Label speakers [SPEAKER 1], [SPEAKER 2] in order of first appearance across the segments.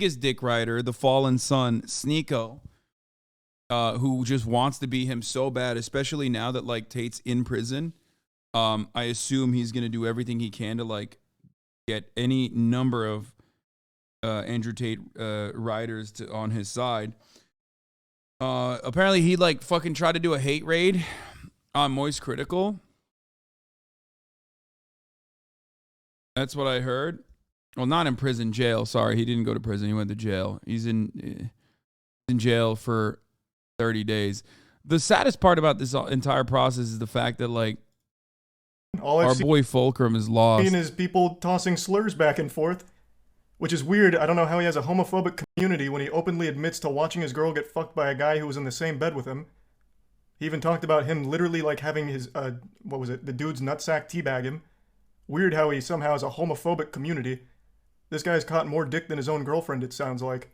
[SPEAKER 1] his dick rider, the fallen son, Sneeko, who just wants to be him so bad, especially now that like Tate's in prison. I assume he's gonna do everything he can to like get any number of Andrew Tate riders on his side. Apparently he like fucking tried to do a hate raid on Moistcr1tikal. That's what I heard. Well, not in prison, jail. Sorry, he didn't go to prison. He went to jail. He's in jail for 30 days. The saddest part about this entire process is the fact that like our boy Fulcrum is lost.
[SPEAKER 2] Is people tossing slurs back and forth, which is weird. I don't know how he has a homophobic community when he openly admits to watching his girl get fucked by a guy who was in the same bed with him. He even talked about him literally like having his, what was it, the dude's nutsack teabag him. Weird how he somehow has a homophobic community. This guy's caught more dick than his own girlfriend, it sounds like.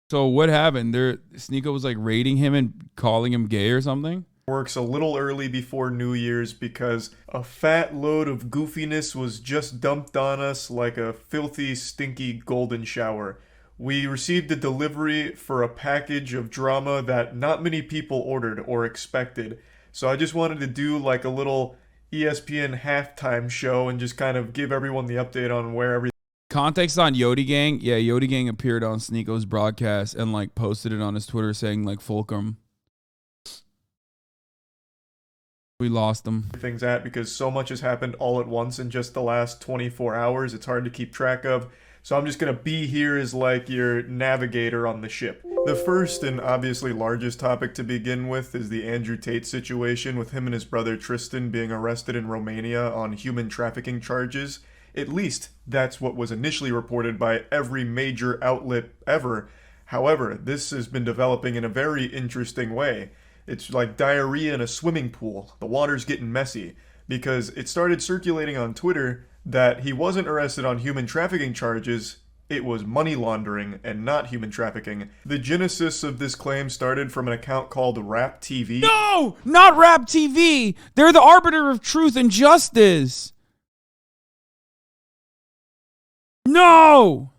[SPEAKER 1] So what happened? Sneeko was like raiding him and calling him gay or something?
[SPEAKER 2] Works a little early before New Year's because a fat load of goofiness was just dumped on us like a filthy, stinky golden shower. We received a delivery for a package of drama that not many people ordered or expected. So I just wanted to do like a little ESPN halftime show and just kind of give everyone the update on where everything.
[SPEAKER 1] Context on Yodi Gang. Yeah, Yodi Gang appeared on Sneeko's broadcast and like posted it on his Twitter saying like Fulcrum. We lost them.
[SPEAKER 2] Things at because so much has happened all at once in just the last 24 hours. It's hard to keep track of. So I'm just going to be here as like your navigator on the ship. The first and obviously largest topic to begin with is the Andrew Tate situation with him and his brother Tristan being arrested in Romania on human trafficking charges. At least that's what was initially reported by every major outlet ever. However, this has been developing in a very interesting way. It's like diarrhea in a swimming pool. The water's getting messy because it started circulating on Twitter that he wasn't arrested on human trafficking charges, it was money laundering and not human trafficking. The genesis of this claim started from an account called Rap TV.
[SPEAKER 1] No! Not Rap TV! They're the arbiter of truth and justice! No!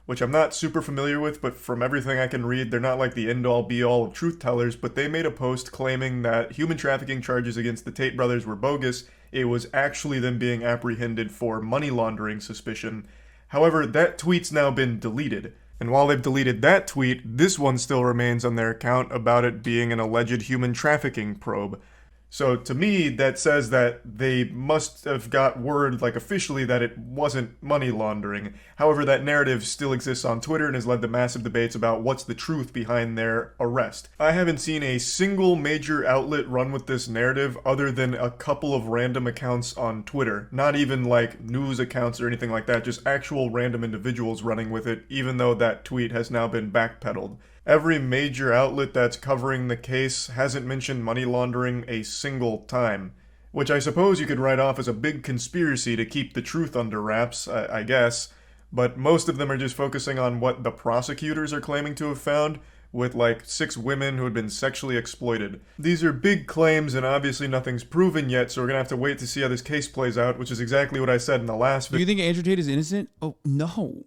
[SPEAKER 2] Which I'm not super familiar with, but from everything I can read, they're not like the end-all be-all of truth tellers, but they made a post claiming that human trafficking charges against the Tate brothers were bogus. It was actually them being apprehended for money laundering suspicion. However, that tweet's now been deleted. And while they've deleted that tweet, this one still remains on their account about it being an alleged human trafficking probe. So to me, that says that they must have got word, like officially, that it wasn't money laundering. However, that narrative still exists on Twitter and has led to massive debates about what's the truth behind their arrest. I haven't seen a single major outlet run with this narrative other than a couple of random accounts on Twitter. Not even like news accounts or anything like that, just actual random individuals running with it, even though that tweet has now been backpedaled. Every major outlet that's covering the case hasn't mentioned money laundering a single time, which I suppose you could write off as a big conspiracy to keep the truth under wraps, I guess, but most of them are just focusing on what the prosecutors are claiming to have found, with like 6 women who had been sexually exploited. These are big claims and obviously nothing's proven yet, so we're gonna have to wait to see how this case plays out, which is exactly what I said in the last video.
[SPEAKER 1] Do you think Andrew Tate is innocent? Oh, no.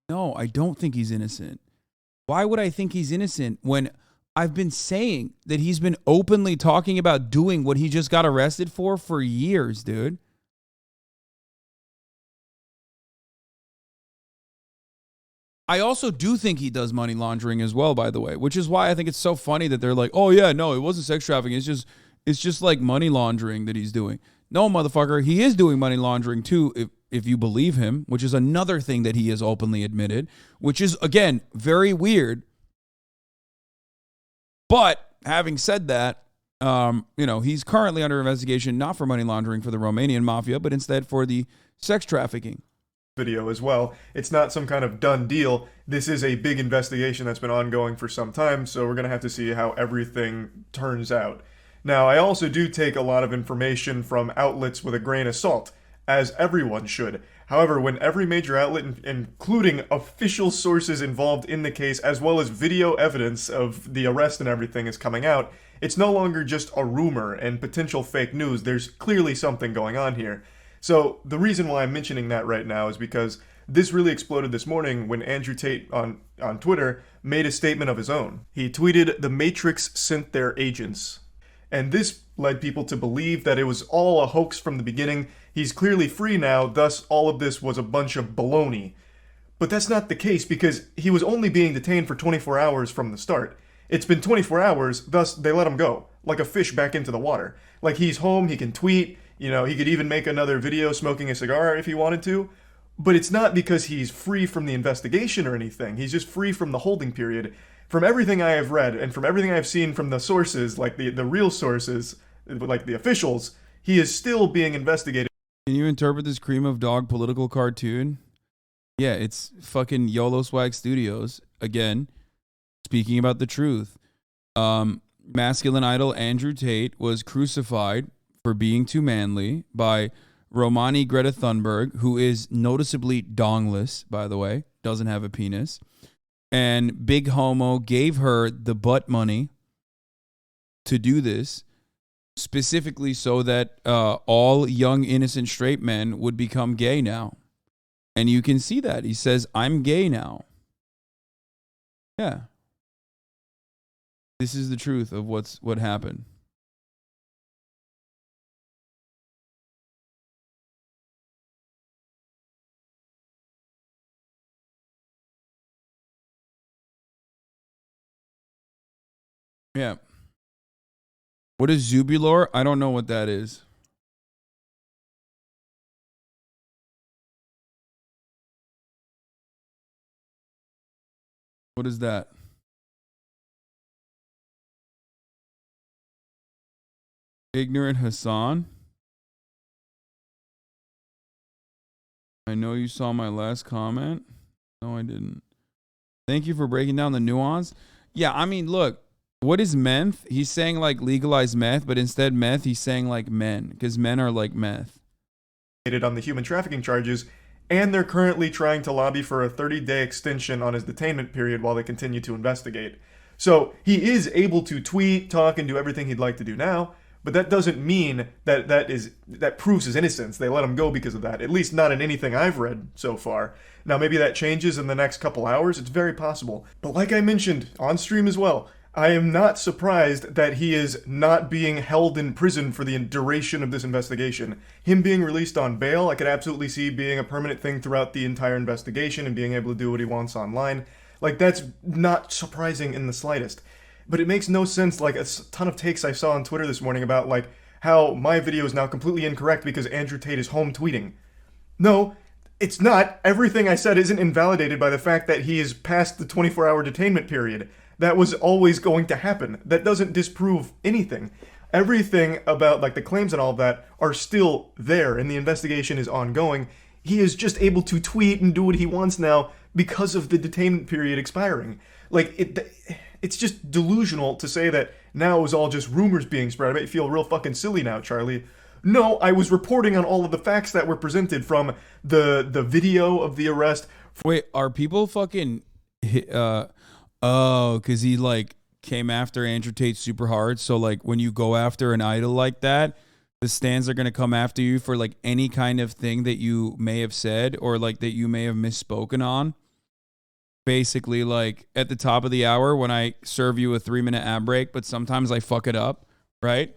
[SPEAKER 1] No, I don't think he's innocent. Why would I think he's innocent when I've been saying that he's been openly talking about doing what he just got arrested for years, dude? I also do think he does money laundering as well, by the way, which is why I think it's so funny that they're like, oh yeah, no, it wasn't sex trafficking. It's just like money laundering that he's doing. No, motherfucker, he is doing money laundering too, if you believe him, which is another thing that he has openly admitted, which is, again, very weird. But having said that, he's currently under investigation, not for money laundering for the Romanian mafia, but instead for the sex trafficking.
[SPEAKER 2] Video as well. It's not some kind of done deal. This is a big investigation that's been ongoing for some time, so we're going to have to see how everything turns out. Now, I also do take a lot of information from outlets with a grain of salt, as everyone should. However, when every major outlet, including official sources involved in the case, as well as video evidence of the arrest and everything is coming out, it's no longer just a rumor and potential fake news. There's clearly something going on here. So the reason why I'm mentioning that right now is because this really exploded this morning when Andrew Tate on Twitter made a statement of his own. He tweeted, "The Matrix sent their agents." And this led people to believe that it was all a hoax from the beginning. He's clearly free now, thus all of this was a bunch of baloney. But that's not the case because he was only being detained for 24 hours from the start. It's been 24 hours, thus they let him go, like a fish back into the water. Like he's home, he can tweet, he could even make another video smoking a cigar if he wanted to. But it's not because he's free from the investigation or anything. He's just free from the holding period. From everything I have read and from everything I've seen from the sources, like the real sources, like the officials, he is still being investigated.
[SPEAKER 1] Can you interpret this cream of dog political cartoon? Yeah, it's fucking YOLO Swag Studios. Again, speaking about the truth. Masculine idol Andrew Tate was crucified for being too manly by Romani Greta Thunberg, who is noticeably dongless, by the way, doesn't have a penis. And Big Homo gave her the butt money to do this, specifically so that all young, innocent straight men would become gay now. And you can see that. He says, "I'm gay now." Yeah. This is the truth of what happened. Yeah. What is Zubulor? I don't know what that is. What is that? Ignorant Hasan? I know you saw my last comment. No, I didn't. Thank you for breaking down the nuance. Yeah, I mean, look, what is meth? He's saying like legalize meth, but instead meth, he's saying like men, because men are like meth.
[SPEAKER 2] On the human trafficking charges, and they're currently trying to lobby for a 30-day extension on his detainment period while they continue to investigate. So he is able to tweet, talk, and do everything he'd like to do now, but that doesn't mean that proves his innocence. They let him go because of that, at least not in anything I've read so far. Now maybe that changes in the next couple hours, it's very possible. But like I mentioned on stream as well, I am not surprised that he is not being held in prison for the duration of this investigation. Him being released on bail, I could absolutely see being a permanent thing throughout the entire investigation and being able to do what he wants online. Like, that's not surprising in the slightest. But it makes no sense, like a ton of takes I saw on Twitter this morning about, like, how my video is now completely incorrect because Andrew Tate is home tweeting. No, it's not. Everything I said isn't invalidated by the fact that he is past the 24-hour detainment period. That was always going to happen. That doesn't disprove anything. Everything about like the claims and all of that are still there, and the investigation is ongoing. He is just able to tweet and do what he wants now because of the detainment period expiring. Like it's just delusional to say that now it was all just rumors being spread. I make you feel real fucking silly now, Charlie. No, I was reporting on all of the facts that were presented from the video of the arrest.
[SPEAKER 1] Wait, are people fucking oh, because he like came after Andrew Tate super hard. So like when you go after an idol like that, the stands are going to come after you for like any kind of thing that you may have said or like that you may have misspoken on. Basically, like at the top of the hour when I serve you a 3-minute ad break, but sometimes I fuck it up, right?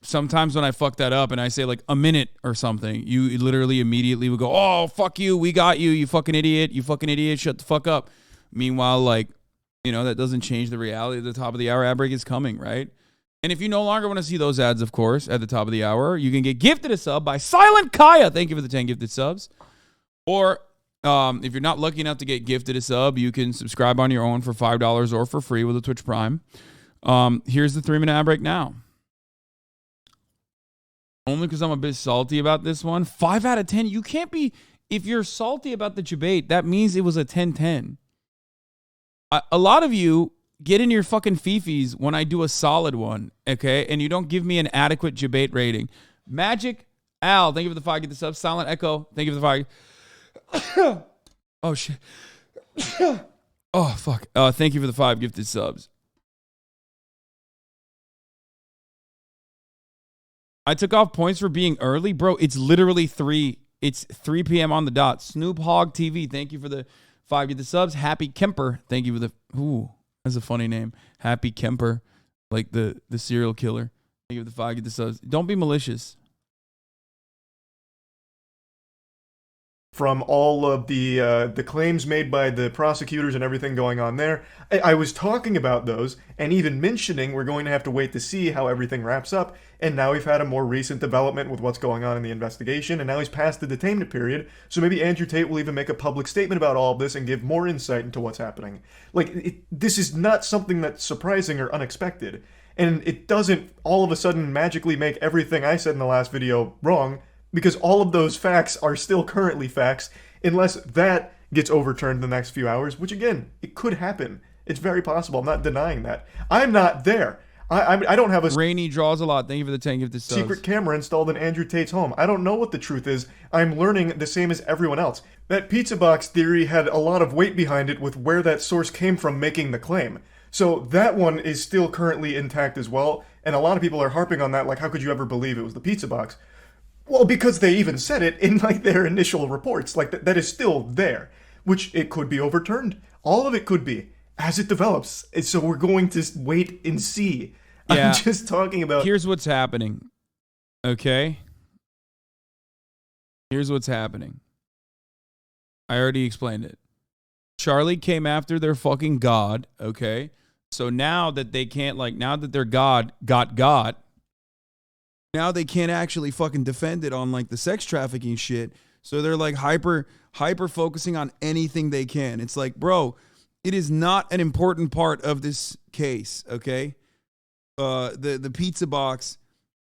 [SPEAKER 1] Sometimes when I fuck that up and I say like a minute or something, you literally immediately would go, "Oh, fuck you. We got you. You fucking idiot. You fucking idiot. Shut the fuck up." Meanwhile, like, that doesn't change the reality. The top of the hour ad break is coming, right? And if you no longer want to see those ads, of course, at the top of the hour, you can get gifted a sub by Silent Kaya. Thank you for the 10 gifted subs. Or if you're not lucky enough to get gifted a sub, you can subscribe on your own for $5 or for free with a Twitch Prime. Here's the 3-minute ad break now. Only because I'm a bit salty about this one. 5 out of 10. You can't be... If you're salty about the debate, that means it was a 10-10. A lot of you get in your fucking fifis when I do a solid one, okay? And you don't give me an adequate debate rating. Magic Al, thank you for the 5. Get the sub. Silent Echo, thank you for the 5. Oh, shit. Oh, fuck. Thank you for the 5 gifted subs. I took off points for being early, bro. It's literally 3. It's 3 p.m. on the dot. Snoop Hogg TV, thank you for the 5 get the subs. Happy Kemper, thank you for the that's a funny name. Happy Kemper, like the serial killer. Thank you for the 5 get the subs. Don't be malicious.
[SPEAKER 2] From all of the claims made by the prosecutors and everything going on there. I was talking about those and even mentioning we're going to have to wait to see how everything wraps up. And now we've had a more recent development with what's going on in the investigation, and now he's past the detainment period. So maybe Andrew Tate will even make a public statement about all of this and give more insight into what's happening. Like, this is not something that's surprising or unexpected. And it doesn't all of a sudden magically make everything I said in the last video wrong, because all of those facts are still currently facts, unless that gets overturned in the next few hours, which again, it could happen. It's very possible. I'm not denying that. I'm not there. I don't have a
[SPEAKER 1] Rainy draws a lot. Thank you for the 10 gifted subs.
[SPEAKER 2] secret camera installed in Andrew Tate's home. I don't know what the truth is. I'm learning the same as everyone else. That pizza box theory had a lot of weight behind it with where that source came from making the claim. So that one is still currently intact as well. And a lot of people are harping on that, like, how could you ever believe it was the pizza box? Well, because they even said it in like their initial reports, like that is still there, which it could be overturned. All of it could be as it develops. And so we're going to wait and see. Yeah. I'm just talking about.
[SPEAKER 1] Here's what's happening. Okay. Here's what's happening. I already explained it. Charlie came after their fucking God. Okay. So now that they can't, like, now that their God got, now they can't actually fucking defend it on like the sex trafficking shit. So they're like hyper focusing on anything they can. It's like, bro, it is not an important part of this case, okay? The pizza box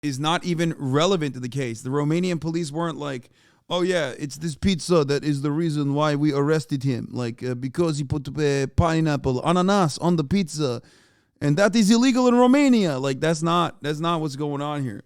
[SPEAKER 1] is not even relevant to the case. The Romanian police weren't like, oh yeah, it's this pizza that is the reason why we arrested him. Like, because he put pineapple, ananas on the pizza, and that is illegal in Romania. Like, that's not what's going on here.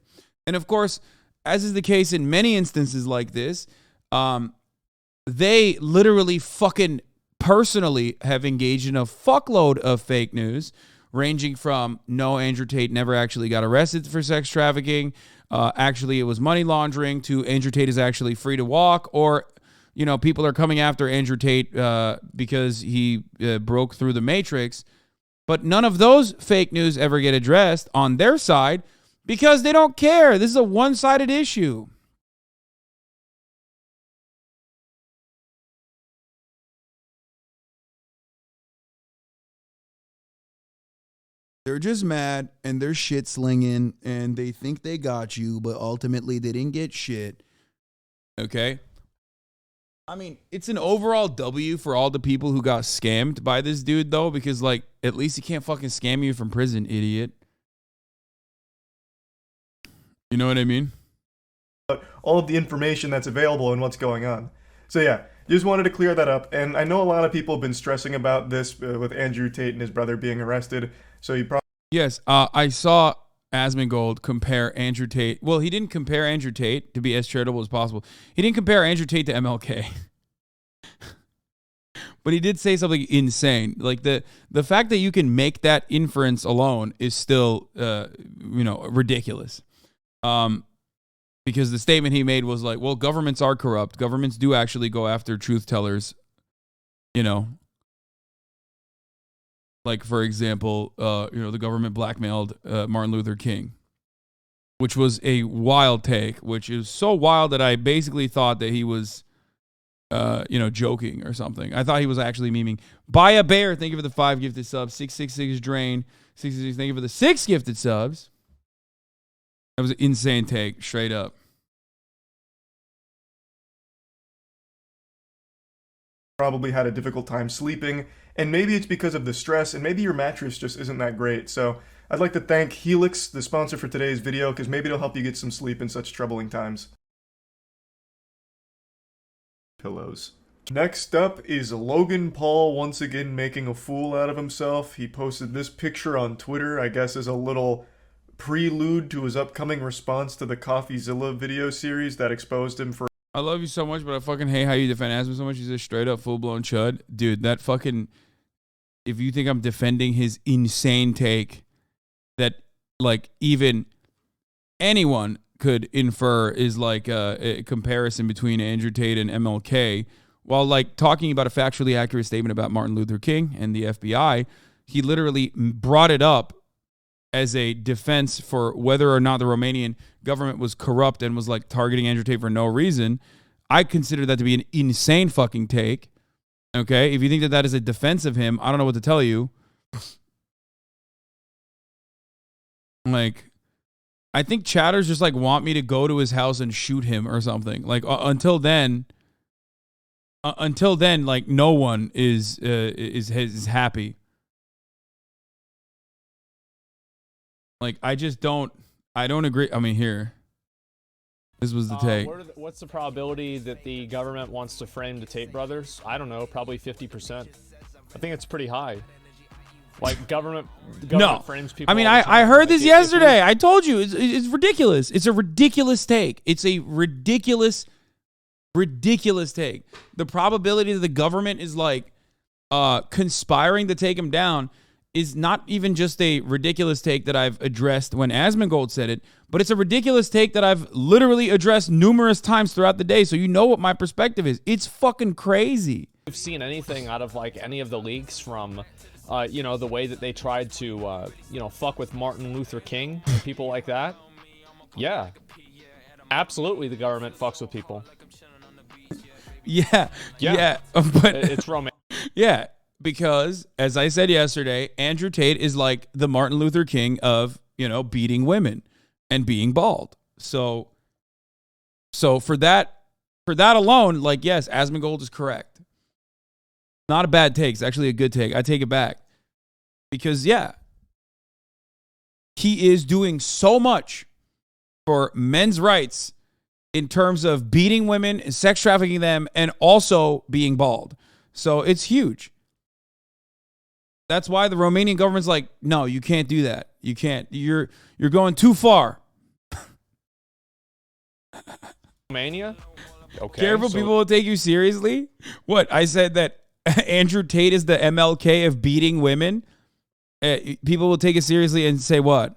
[SPEAKER 1] And of course, as is the case in many instances like this, they literally fucking personally have engaged in a fuckload of fake news, ranging from, no, Andrew Tate never actually got arrested for sex trafficking. Actually, it was money laundering, to Andrew Tate is actually free to walk, or, you know, people are coming after Andrew Tate because he broke through the matrix. But none of those fake news ever get addressed on their side because they don't care. This is a one-sided issue. They're just mad and they're shit slinging and they think they got you, but ultimately they didn't get shit. Okay? I mean, it's an overall W for all the people who got scammed by this dude, though, because, like, at least he can't fucking scam you from prison, idiot. You know what I mean?
[SPEAKER 2] All of the information that's available and what's going on. So yeah, just wanted to clear that up. And I know a lot of people have been stressing about this with Andrew Tate and his brother being arrested. So you probably...
[SPEAKER 1] Yes, I saw Asmongold compare Andrew Tate. Well, he didn't compare Andrew Tate, to be as charitable as possible. He didn't compare Andrew Tate to MLK. But he did say something insane. Like, the fact that you can make that inference alone is still, ridiculous. Because the statement he made was like, well, governments are corrupt. Governments do actually go after truth tellers, you know. Like, for example, the government blackmailed Martin Luther King, which was a wild take, which is so wild that I basically thought that he was, joking or something. I thought he was actually memeing. Buy a bear. Thank you for the 5 gifted subs. 666 Drain. 66. Thank you for the 6 gifted subs. That was an insane take, straight up.
[SPEAKER 2] Probably had a difficult time sleeping, and maybe it's because of the stress, and maybe your mattress just isn't that great. So I'd like to thank Helix, the sponsor for today's video, because maybe it'll help you get some sleep in such troubling times. Pillows. Next up is Logan Paul once again making a fool out of himself. He posted this picture on Twitter, I guess as a little prelude to his upcoming response to the CoffeeZilla video series that exposed him for...
[SPEAKER 1] I love you so much, but I fucking hate how you defend Aspen so much. He's a straight up full blown chud. Dude, that fucking... If you think I'm defending his insane take that, like, even anyone could infer is like a comparison between Andrew Tate and MLK. While like talking about a factually accurate statement about Martin Luther King and the FBI, he literally brought it up as a defense for whether or not the Romanian government was corrupt and was like targeting Andrew Tate for no reason. I consider that to be an insane fucking take. Okay, if you think that that is a defense of him, I don't know what to tell you. Like, I think chatters just like want me to go to his house and shoot him or something. Like until then, like no one is happy. Like I don't agree. I mean, here, this was the take.
[SPEAKER 3] What's the probability that the government wants to frame the Tate brothers? I don't know, probably 50%. I think it's pretty high. Like government frames people.
[SPEAKER 1] I mean, I heard this yesterday. I told you it's ridiculous. It's a ridiculous take. It's a ridiculous take. The probability that the government is like conspiring to take him down is not even just a ridiculous take that I've addressed when Asmongold said it, but it's a ridiculous take that I've literally addressed numerous times throughout the day. So you know what my perspective is. It's fucking crazy.
[SPEAKER 3] You've seen anything out of like any of the leaks from the way that they tried to, fuck with Martin Luther King and people like that? Yeah. Absolutely, the government fucks with people.
[SPEAKER 1] Yeah. But
[SPEAKER 3] it's romantic.
[SPEAKER 1] Yeah, because, as I said yesterday, Andrew Tate is like the Martin Luther King of, beating women and being bald. So for that alone, like, yes, Asmongold is correct. Not a bad take. It's actually a good take. I take it back. Because, yeah, he is doing so much for men's rights in terms of beating women, sex trafficking them, and also being bald. So it's huge. That's why the Romanian government's like, no, you can't do that. You can't. You're going too far.
[SPEAKER 3] Romania? Okay.
[SPEAKER 1] Careful, people will take you seriously. What? I said that Andrew Tate is the MLK of beating women. People will take it seriously and say what?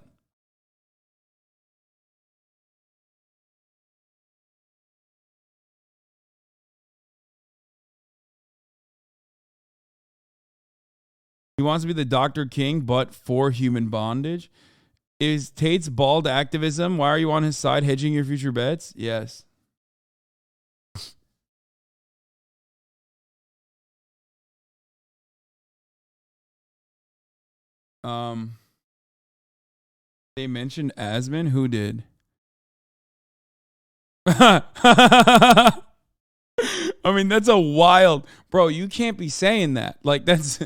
[SPEAKER 1] He wants to be the Dr. King, but for human bondage. Is Tate's bald activism? Why are you on his side hedging your future bets? Yes. They mentioned Asman. Who did? I mean, that's a wild, bro. You can't be saying that. Like, that's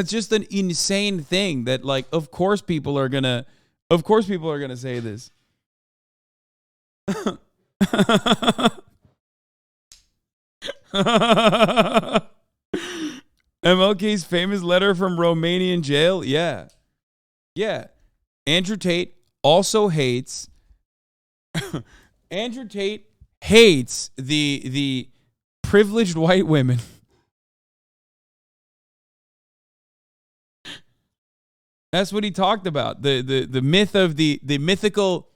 [SPEAKER 1] just an insane thing. That, like, of course people are gonna say this. MLK's famous letter from Romanian jail. Yeah. Andrew Tate also hates. Andrew Tate hates the privileged white women. That's what he talked about. The myth of the mythical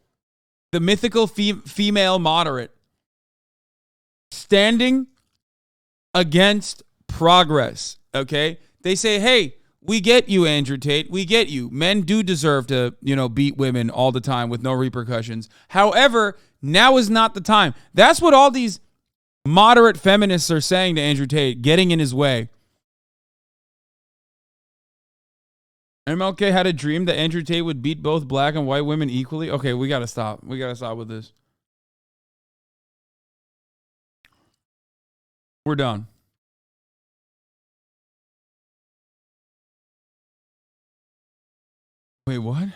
[SPEAKER 1] female moderate standing against progress. Okay? They say, hey, we get you, Andrew Tate. We get you. Men do deserve to, beat women all the time with no repercussions. However, now is not the time. That's what all these moderate feminists are saying to Andrew Tate, getting in his way. MLK had a dream that Andrew Tate would beat both black and white women equally. Okay, we got to stop. We got to stop with this. We're done. Wait, what?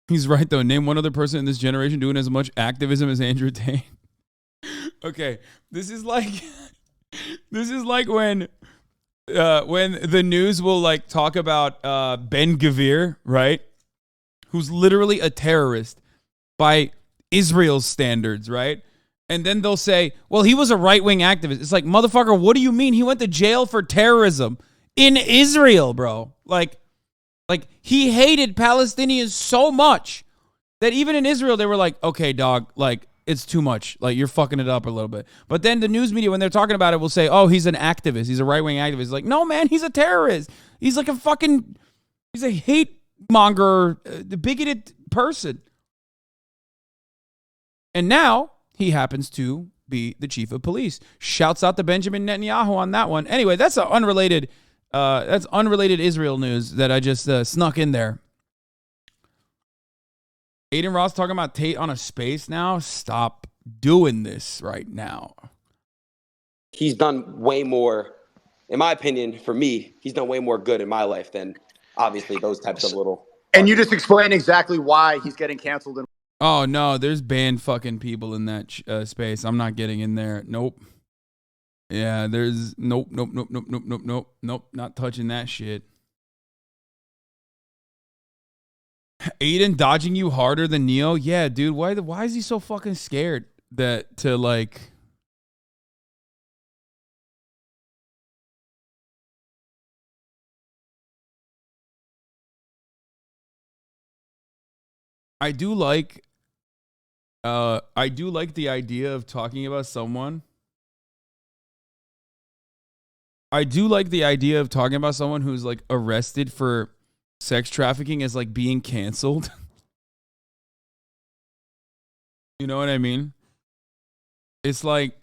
[SPEAKER 1] He's right, though. Name one other person in this generation doing as much activism as Andrew Tate. Okay, this is like when the news will like talk about Ben Gvir, right? Who's literally a terrorist by Israel's standards, right? And then they'll say, well, he was a right-wing activist. It's like, motherfucker, what do you mean? He went to jail for terrorism in Israel, bro. Like he hated Palestinians so much that even in Israel, they were like, okay, dog, like, it's too much. Like, you're fucking it up a little bit. But then the news media, when they're talking about it, will say, oh, he's an activist. He's a right-wing activist. Like, no, man, he's a terrorist. He's like he's a hate monger, bigoted person. And now he happens to be the chief of police. Shouts out to Benjamin Netanyahu on that one. Anyway, that's unrelated Israel news that I just snuck in there. Adin Ross talking about Tate on a space now. Stop doing this right now.
[SPEAKER 4] He's done way more, in my opinion, for me, he's done way more good in my life than obviously those types of little.
[SPEAKER 5] And you just explain exactly why he's getting canceled.
[SPEAKER 1] Oh, no, there's banned fucking people in that space. I'm not getting in there. Nope. Yeah, there's nope, not touching that shit. Aiden dodging you harder than Neo? Yeah, dude. Why is he so fucking scared to like? I do like the idea of talking about someone. I do like the idea of talking about someone who's like arrested for sex trafficking as like being canceled. You know what I mean? It's like